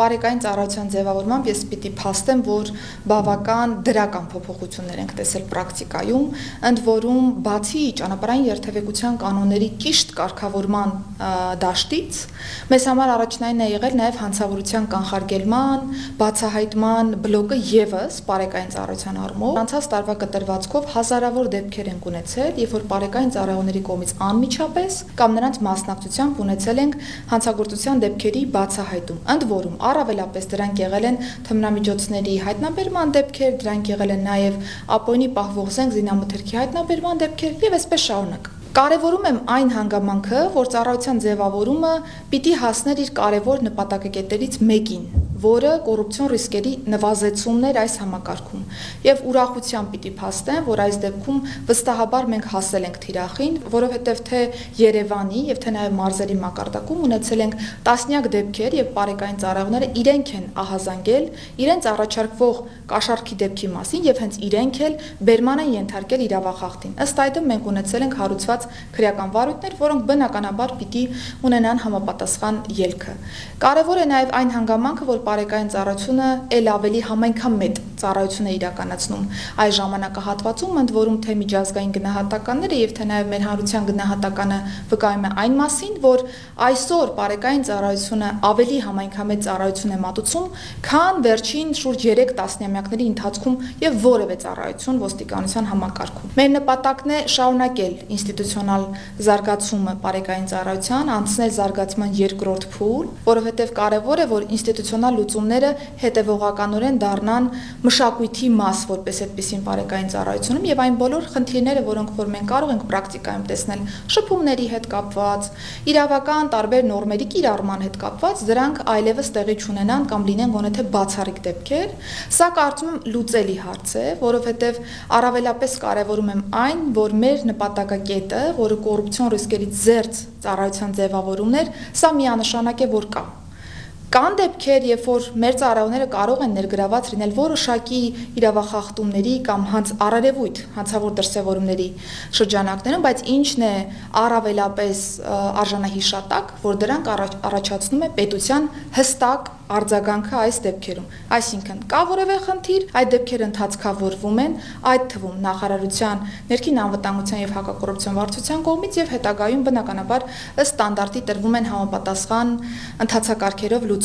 Պարեկային ծառայության ձևավորմամբ ես պիտի փաստեմ, որ բավական դրական փոփոխություններ ենք տեսել պրակտիկայում, ընդ որում բացի ճանապարհային երթևեկության կանոնների ճիշտ կարգավորման դաշտից, մեզ համար առաջնային է եղել նաև հանցավորության կանխարգելման, բացահայտման բլոկը եւս պարեկային ծառայության առումով։ Անցած տարվա կտրվածքով հազարավոր դեպքեր ենք ունեցել, երբ որ պարեկային ծառայողների կողմից անմիջապես կամ նրանց մասնակցությամբ ունեցել ենք հանցագործության դեպքերի բացահայտում, ընդ որում առավելապես դրանք եղել են թմրամիջոցների հայտնաբերման դեպքեր, դրանք եղել են նաև ապօրինի պահվող զենք զինամթերքի հայտնաբերման դեպքեր եւ այսպես շարունակ։ Կարևորում եմ այն հանգամանքը, որ ծառայության ձևավորումը պիտի հասներ իր կարևոր նպատակակետերից մեկին, որը կոռուպցիոն ռիսկերի նվազեցումն էր այս համակարգում, եւ ուրախությամբ պիտի փաստեմ, որ այս դեպքում վստահաբար մենք հասել ենք թիրախին, որովհետեւ թե Երևանի եւ թե նաեւ մարզերի մակարդակում ունեցել ենք տասնյակ դեպքեր եւ պարեկային ծառայողները իրենք են ահազանգել իրենց առաջարկվող կաշառքի դեպքի մասին եւ հենց իրենք էլ բերման են ենթարկել իրավախախտին։ Ըստ այդմ մենք ունեցել ենք հարուցված քրեական վարույթներ, որոնք բնականաբար պիտի ունենան համապատասխան ելքը։ Կարևոր է նաեւ այն հանգամանքը, որ պարեկային ծառայությունը ել ավելի համայնքան մեծ ծառայություն է իրականացնում այս ժամանակահատվածում, ընդ որում թե միջազգային գնահատականները եւ թե նաեւ մեր հանրության գնահատականը վկայում է այն մասին, որ այսօր պարեկային ծառայությունը ավելի համայնքամեծ ծառայություն է մատուցում, քան վերջին շուրջ 3 տասնամյակների ընթացքում եւ որևէ ծառայություն ոստիկանության համակարգում։ Մեր նպատակն է շարունակել ինստիտուցիոնալ զարգացումը պարեկային ծառայության, անցնել զարգացման երկրորդ փուլ, որովհետեւ կարեւոր է, որ ինստիտուցիոնալ լուծումները հետևողականորեն դառնան մշակույթի մաս, որպես այդպիսին պարեկային ծառայությունում եւ այն բոլոր խնդիրները, որոնք որ մենք կարող ենք պրակտիկայում տեսնել շփումների հետ կապված, իրավական տարբեր նորմերի կիրառման հետ կապված, դրանք այլևս տեղի չունենան կամ լինեն գոնե թե բացառիկ դեպքեր։ Սա կարծում եմ լուծելի հարց է, որովհետեւ առավելապես կարևորում եմ այն, որ մեր նպատակակետը, որը կոռուպցիոն ռիսկերից զերծ ծառայության ձևավորումներ, սա միանշանակ է, որ կա։ Կան դեպքեր, երբ որ մեր ծառայողները կարող են ներգրաված լինել որոշակի իրավախախտումների կամ առերևույթ հանցավոր դրսևորումների շրջանակներում, բայց ինչն է առավելապես արժանահիշատակ, որ դրանք առաջացնում է պետության հստակ արձագանքը այս դեպքերում։ Այսինքն, կա որևէ խնդիր, այդ դեպքերը ընթացքավորվում են, այդ թվում նախարարության ներքին անվտանգության եւ հակակոռուպցիոն վարչության կողմից եւ հետագայում բնականաբար ըստ ստանդարտի տրվում են համապատասխան ընթացակարգերով լուծումներ։